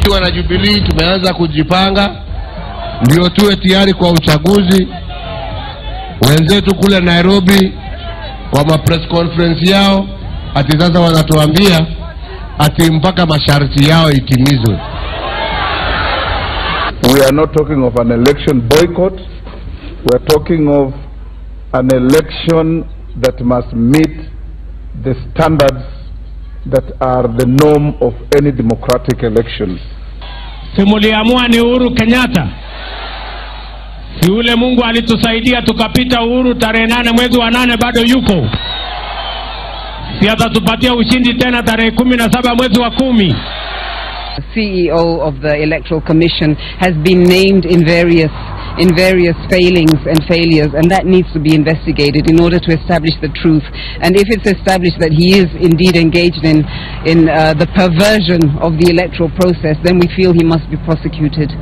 tukiwa na Jubilee tumeanza kujipanga ndio tuwe tayari kwa uchaguzi. Wenzetu kule Nairobi kwa press conference yao ati sasa wanatuambia ati mpaka masharti yao itimizwe. We are not talking of an election boycott. We are talking of an election that must meet the standards that are the norm of any democratic election. Simuliamua ni Uhuru Kenyatta. Si ule Mungu alitusaidia tukapita Uhuru tarehe 8 mwezi wa 8 bado yuko. Si atatupatia ushindi tena tarehe 17 mwezi wa 10. The CEO of the Electoral Commission has been named in various failings and failures, and that needs to be investigated in order to establish the truth. And if it's established that he is indeed engaged in the perversion of the electoral process, then we feel he must be prosecuted.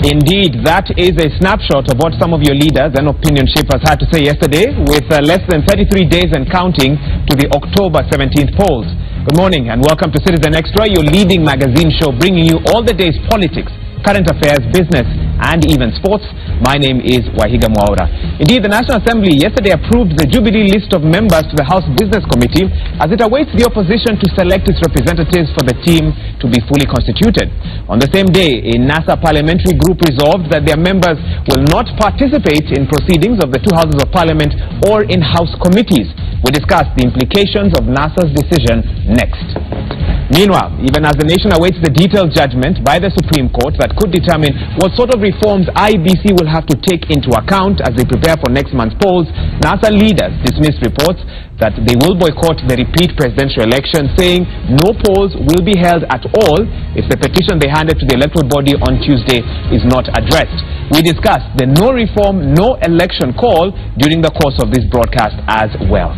Indeed, that is a snapshot of what some of your leaders and opinion shapers had to say yesterday, with less than 33 days and counting to the October 17th polls. Good morning and welcome to Citizen Extra, your leading magazine show bringing you all the day's politics, current affairs, business and even sports. My name is Wahiga Mwaura. Indeed, the National Assembly yesterday approved the Jubilee list of members to the House Business Committee as it awaits the opposition to select its representatives for the team to be fully constituted. On the same day, a NASA parliamentary group resolved that their members will not participate in proceedings of the two houses of parliament or in House committees. We discussed the implications of NASA's decision next. Meanwhile, even as the nation awaits the detailed judgment by the Supreme Court that could determine what sort of reforms IEBC will have to take into account as they prepare for next month's polls, NASA leaders dismissed reports that they will boycott the repeat presidential election, saying no polls will be held at all if the petition they handed to the electoral body on Tuesday is not addressed. We discussed the no reform, no election call during the course of this broadcast as well.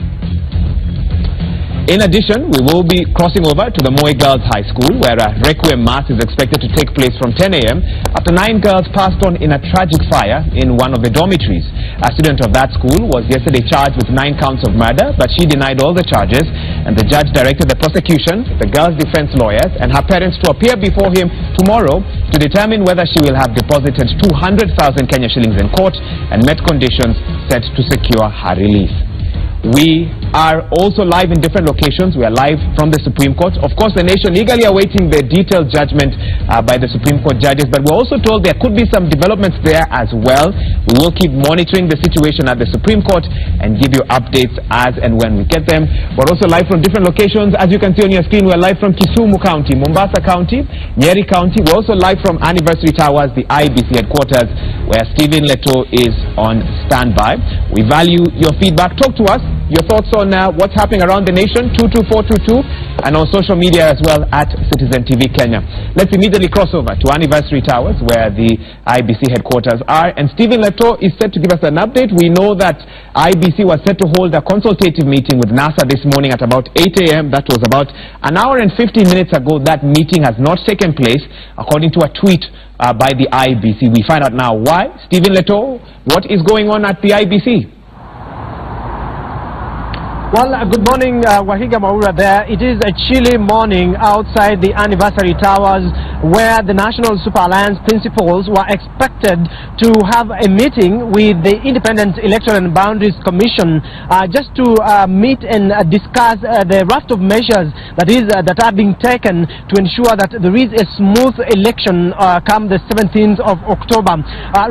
In addition, we will be crossing over to the Moi Girls High School, where a requiem mass is expected to take place from 10 a.m. after 9 girls passed on in a tragic fire in one of the dormitories. A student of that school was yesterday charged with 9 counts of murder, but she denied all the charges, and the judge directed the prosecution, the girls' defense lawyers, and her parents to appear before him tomorrow to determine whether she will have deposited 200,000 Kenya shillings in court and met conditions set to secure her release. We are also live in different locations. We are live from the Supreme Court. Of course, the nation eagerly awaiting the detailed judgment by the Supreme Court judges, but we're also told there could be some developments there as well. We will keep monitoring the situation at the Supreme Court and give you updates as and when we get them. We're also live from different locations. As you can see on your screen, we're live from Kisumu County, Mombasa County, Nyeri County. We're also live from Anniversary Towers, the IEBC headquarters, where Stephen Leto is on standby. We value your feedback. Talk to us. Your thoughts on what's happening around the nation, 22422, and on social media as well at Citizen TV Kenya. Let's immediately cross over to Anniversary Towers, where the IEBC headquarters are. And Stephen Leto is set to give us an update. We know that IEBC was set to hold a consultative meeting with NASA this morning at about 8 a.m. That was about an hour and 15 minutes ago. That meeting has not taken place, according to a tweet by the IEBC. We find out now why. Stephen Leto, what is going on at the IEBC? Well, good morning, Wahiga Mwaura there. It is a chilly morning outside the Anniversary Towers, where the National Super Alliance principals were expected to have a meeting with the Independent Electoral and Boundaries Commission just to meet and discuss the raft of measures that are being taken to ensure that there is a smooth election come the 17th of October.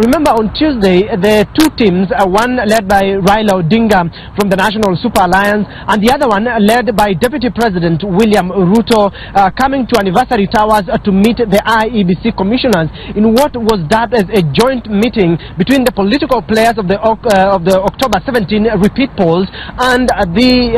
Remember, on Tuesday, the two teams, one led by Raila Odinga from the National Super Alliance, and the other one led by Deputy President William Ruto, coming to Anniversary Towers to meet the IEBC commissioners in what was dubbed as a joint meeting between the political players of the October 17 repeat polls and the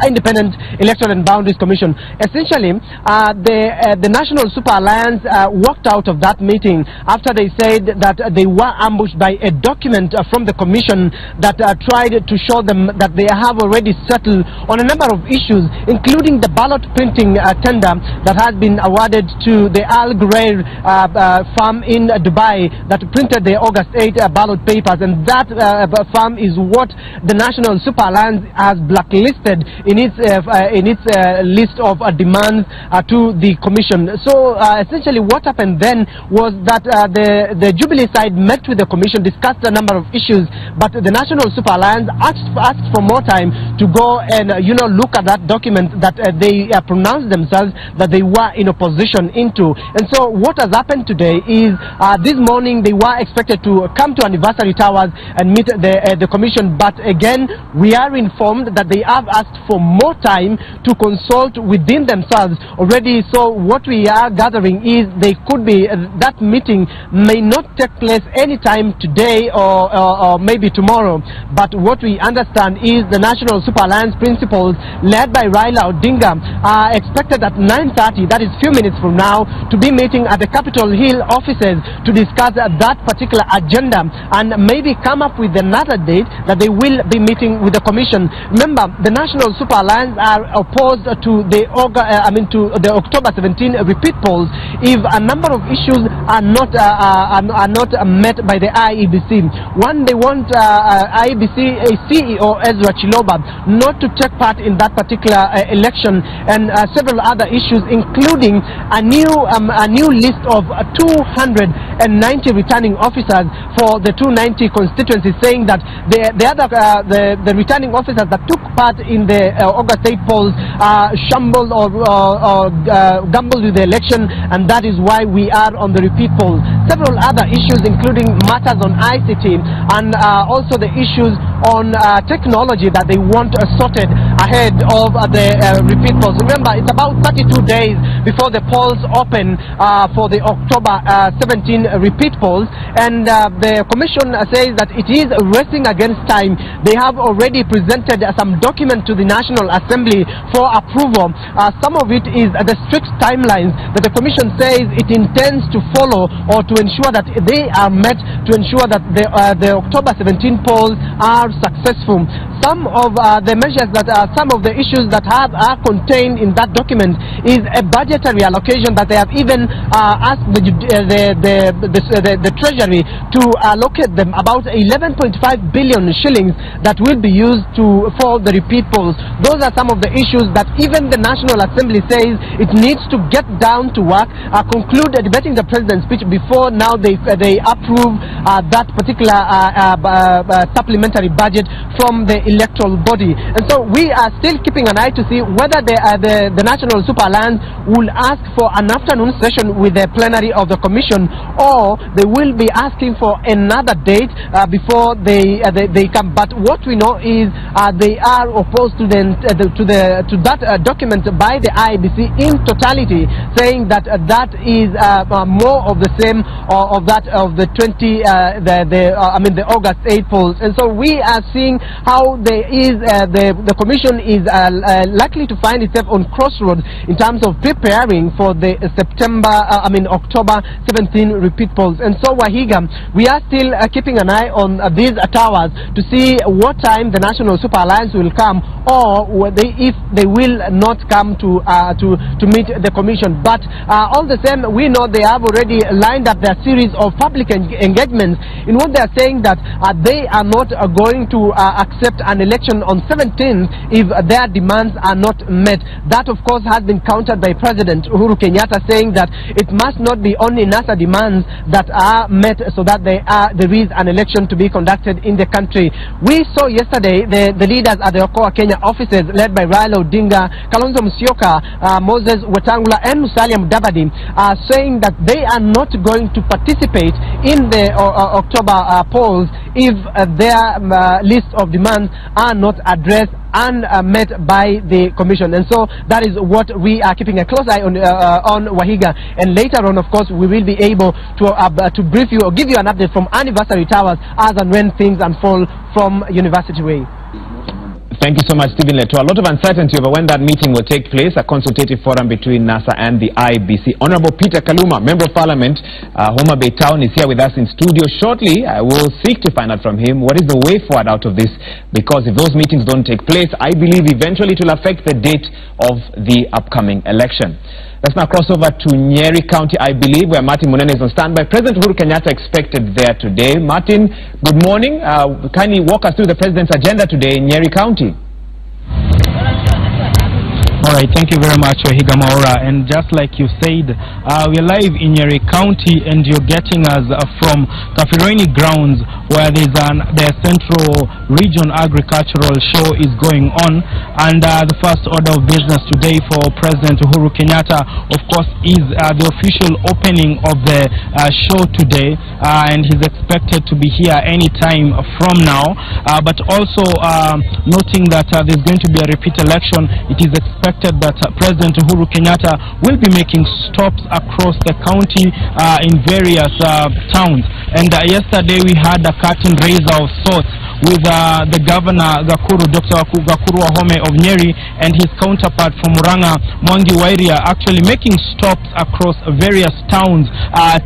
Independent Electoral and Boundaries Commission. Essentially, the National Super Alliance walked out of that meeting after they said that they were ambushed by a document from the commission that tried to show them that they have already settled on a number of issues, including the ballot printing tender that has been awarded to the Al Ghurair firm in Dubai that printed the August 8 ballot papers, and that firm is what the National Super Alliance has blacklisted in its list of demands to the commission. So essentially what happened then was that the Jubilee side met with the commission, discussed a number of issues, but the National Super Alliance asked for more time to go and look at that document that they pronounced themselves that they were in opposition into. And so what has happened today is this morning they were expected to come to Anniversary Towers and meet the commission, but again we are informed that they have asked for more time to consult within themselves already. So what we are gathering is they could be that meeting may not take place anytime today or maybe tomorrow, but what we understand is the National Super Alliance principals led by Raila Odinga are expected at 9:30, that is few minutes from now, to be meeting at the Capitol Hill offices to discuss that particular agenda and maybe come up with another date that they will be meeting with the commission. Remember, the National Super Alliance are opposed to the October 17 repeat polls if a number of issues are not met by the IEBC. One, they want IEBC CEO Ezra Chiloba not to take part in that particular election, and several other issues, including a new list of 290 returning officers for the 290 constituencies, saying that the returning officers that took part in the August 8 polls shambled or gambled with the election, and that is why we are on the repeat polls. Several other issues, including matters on ICT and also the issues on technology that they want sorted ahead of the repeat polls. Remember, it's about 32 days before the polls open for the October 17 repeat polls, and the commission says that it is racing against time. They have already presented some document to the National Assembly for approval. Some of it is the strict timelines that the commission says it intends to follow or to ensure that they are met, to ensure that the October 17 polls are successful. Some of the measures that some of the issues that are contained in that document is a budgetary allocation that they have even asked the Treasury to allocate them about 11.5 billion shillings that will be used for the repeat polls. Those are some of the issues that even the National Assembly says it needs to get down to work, conclude debating the President's speech before now they approve that particular supplementary budget from the electoral body. And so we are still keeping an eye to see whether the National Super Alliance will ask for an afternoon session with the plenary of the commission, or they will be asking for another date before they come. But what we know is they are opposed to that document by the IEBC in totality, saying that that is more of the same of the August 8 polls. And so we are seeing how the commission is likely to find itself on crossroads in terms of preparing for the October 17 repeat polls. And so Wahiga, we are still keeping an eye on these towers to see what time the National Super Alliance will come, or if they will not come to meet the commission. But all the same, we know they have already lined up their series of public engagements in what they are saying that they are not going to accept an election on 17th if their demands are not met. That, of course, has been countered by President Uhuru Kenyatta, saying that it must not be only NASA demands that are met so that there is an election to be conducted in the country. We saw yesterday the leaders at the Okoa Kenya offices led by Raila Odinga, Kalonzo Musyoka, Moses Wetangula and Musalia Mudavadi saying that they are not going to participate in the October polls if their list of demands are not addressed and met by the commission. And so that is what we are keeping a close eye on Wahiga, and later on, of course, we will be able to brief you or give you an update from Anniversary Towers as and when things unfold from University Way. Thank you so much, Stephen Leto. A lot of uncertainty over when that meeting will take place, a consultative forum between NASA and the IBC. Honorable Peter Kaluma, Member of Parliament, Homa Bay Town, is here with us in studio. Shortly, I will seek to find out from him what is the way forward out of this, because if those meetings don't take place, I believe eventually it will affect the date of the upcoming election. Let's now cross over to Nyeri County, I believe, where Martin Munene is on standby. President Uhuru Kenyatta expected there today. Martin, good morning. Kindly walk us through the President's agenda today in Nyeri County. All right, thank you very much, Wahiga Mwaura. And just like you said, we're live in Nyeri County, and you're getting us from Kafironi grounds, where the Central Region Agricultural Show is going on. And the first order of business today for President Uhuru Kenyatta, of course, is the official opening of the show today. And he's expected to be here any time from now. But also noting that there's going to be a repeat election, it is expected that President Uhuru Kenyatta will be making stops across the county in various towns. And yesterday we had a curtain raiser of sorts with the Governor Gakuru, Dr. Gakuru Wahome of Nyeri, and his counterpart from Muranga, Mwangi Wairia, actually making stops across various towns,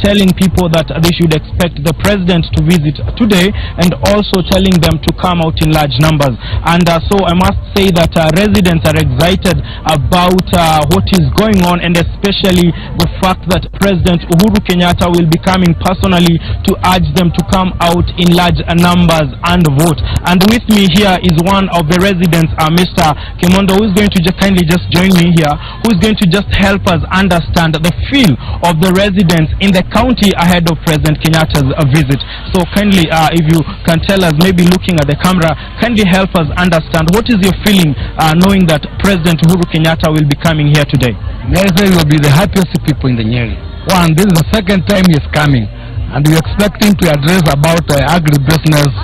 telling people that they should expect the President to visit today, and also telling them to come out in large numbers. And so I must say that residents are excited about what is going on, and especially the fact that President Uhuru Kenyatta will be coming personally to urge them to come out in large numbers and vote. And with me here is one of the residents, Mr. Kimondo, who is going to kindly just join me here, who is going to just help us understand the feel of the residents in the county ahead of President Kenyatta's visit. So kindly, if you can tell us, maybe looking at the camera, kindly help us understand what is your feeling knowing that President Uhuru Kenyatta will be coming here today. Nyeri will be the happiest people in the Nyeri. One, this is the second time he is coming, and we expect him to address about agribusiness.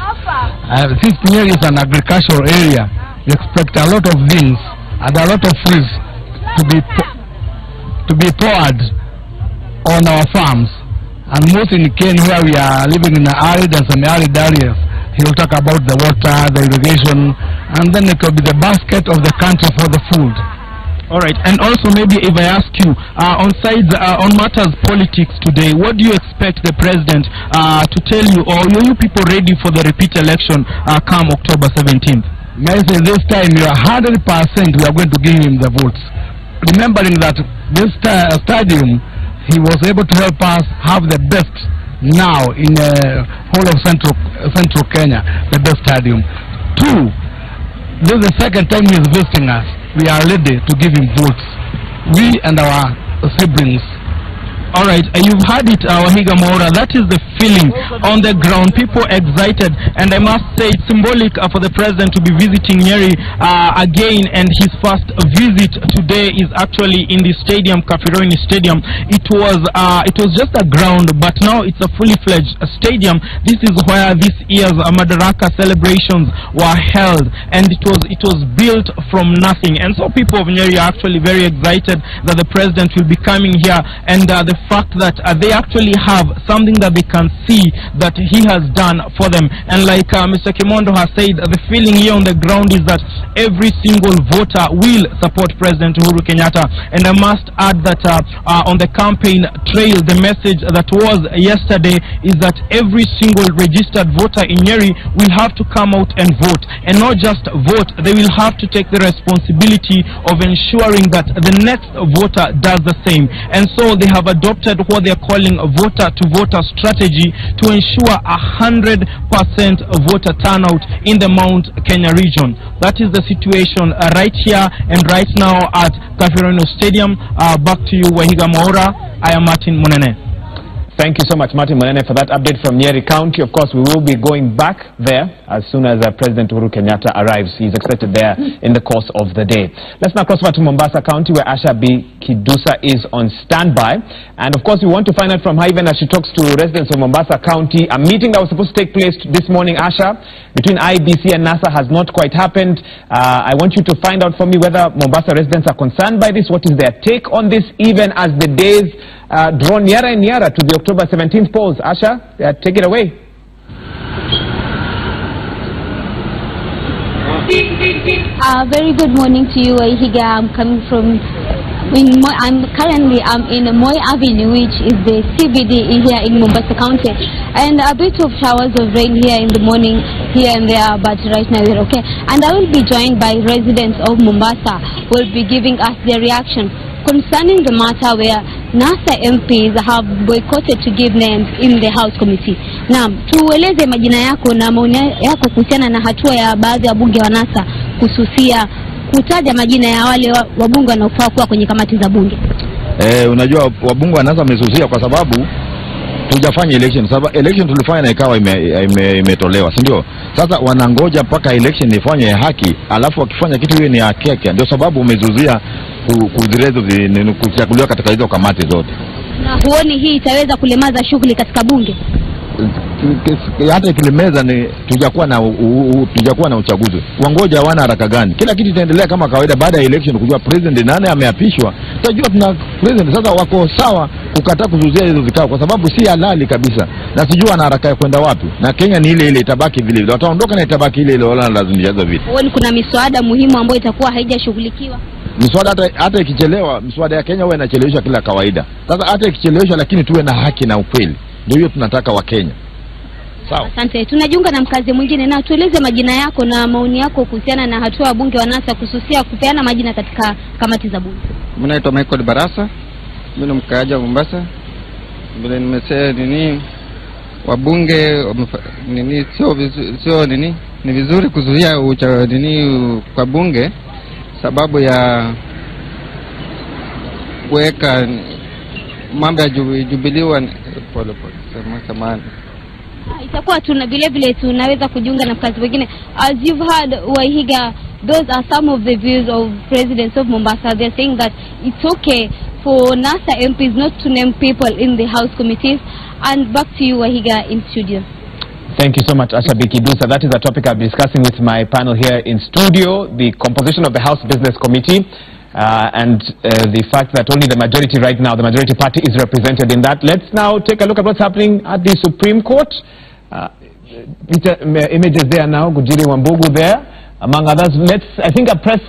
Since Nyeri is an agricultural area, we expect a lot of things and a lot of fruits to be poured on our farms. And most in Kenya, where we are living in the arid and semi-arid areas, he will talk about the water, the irrigation, and then it will be the basket of the country for the food. All right, and also maybe if I ask you, on matters politics today, what do you expect the President to tell you, or are you people ready for the repeat election come October 17th? May I say this time you are 100% we are going to give him the votes. Remembering that this stadium, he was able to help us have the best now in the whole of central Kenya, the best stadium. Two, this is the second time he is visiting us. We are ready to give him votes, we and our siblings. All right, you've heard it, Wahiga Mwaura. That is the feeling on the ground. People excited, and I must say it's symbolic for the President to be visiting Nyeri again, and his first visit today is actually in the stadium, Kafironi Stadium. It was just a ground, but now it's a fully fledged stadium. This is where this year's Madaraka celebrations were held, and it was built from nothing. And so people of Nyeri are actually very excited that the President will be coming here, and the fact that they actually have something that they can see that he has done for them. And like Mr. Kimondo has said, the feeling here on the ground is that every single voter will support President Uhuru Kenyatta. And I must add that on the campaign trail, the message that was yesterday is that every single registered voter in Nyeri will have to come out and vote. And not just vote, they will have to take the responsibility of ensuring that the next voter does the same. And so they have adopted what they are calling a voter-to-voter strategy to ensure 100% voter turnout in the Mount Kenya region. That is the situation right here and right now at Kafironi Stadium. Back to you, Wahiga Mwaura. I am Martin Munene. Thank you so much, Martin Munene, for that update from Nyeri County. Of course, we will be going back there as soon as President Uhuru Kenyatta arrives. He's expected there in the course of the day. Let's now cross over to Mombasa County, where Asha B. Kidusa is on standby. And of course, we want to find out from her, even as she talks to residents of Mombasa County, a meeting that was supposed to take place this morning, Asha, between IBC and NASA has not quite happened. I want you to find out for me whether Mombasa residents are concerned by this. What is their take on this, even as the days draw nearer and nearer to the October 17th polls? Asha, take it away. Very good morning to you, Wahiga. I'm coming from. I'm currently in Moi Avenue, which is the CBD here in Mombasa County, and a bit of showers of rain here in the morning, here and there, but right now they're okay. And I will be joined by residents of Mombasa, who will be giving us their reaction concerning the matter where NASA MPs have boycotted to give names in the House Committee. Naam, tueleze majina yako na maoni yako kuhusiana na hatua ya baadhi ya bunge wa NASA kususia kutaja majina ya wale wabunge wanaofaa kuwa kwenye kamati za bunge. Unajua wabunge wa NASA wamesusia kwa sababu tujafanya election. Sababu election tulifanya na ikawa imetolewa, si ndio? Sasa wanangoja mpaka election ifanye haki, alafu wakifanya kitu hiyo ni haki. Ndio sababu umezuia kuzirezo kuchaguliwa katika hizo kamati zote. Na huoni hii itaweza kulemaza shughuli katika bunge? Hata ikilemeza ni tujakuwa na uchaguzi. Wangoja wana haraka gani? Kila kitu itaendelea kama kawaida baada ya election kujua president nani ameapishwa. Tutajua tuna president. Sasa wako sawa kukataa kuzuia hizo vikao kwa sababu si halali kabisa. Na sijua ana haraka ya kwenda wapi. Na Kenya ni ile itabaki vile vile. Wataondoka na itabaki ile wala lazimisha hizo vitu. Huoni kuna miswada muhimu ambayo itakuwa haijashughulikiwa? Miswada hata ikichelewa, miswada ya Kenya huwa inacheleweshwa kila kawaida. Sasa hata ikicheleweshwa lakini tuwe na haki na ukweli. Ndio hiyo tunataka wa Kenya. Sawa. Asante. Tunajiunga na mkazi mwingine, na tueleze majina yako na maoni yako kuhusiana na hatua ya bunge wa NASA kususia kupeana majina katika kamati za bunge. Mimi naitwa Michael Barasa. Mimi ni mkaaji wa Mombasa. Vile nimesema wabunge ni vizuri kuzuia kwa bunge sababu ya kuweka mambo ya jubiliwa pole samani. Itakuwa vile vile tunaweza kujiunga na mkazi wengine. As you've heard, Wahiga, those are some of the views of residents of Mombasa. They're saying that it's okay for NASA MPs not to name people in the House committees. And back to you, Wahiga, in studio. Thank you so much, Ashabiki Dusa. That is a topic I'll be discussing with my panel here in studio, the composition of the House Business Committee. And the fact that only the majority right now, the majority party is represented in that. Let's now take a look at what's happening at the Supreme Court. Images there now, Gujiri Wambugu there, among others. I think a press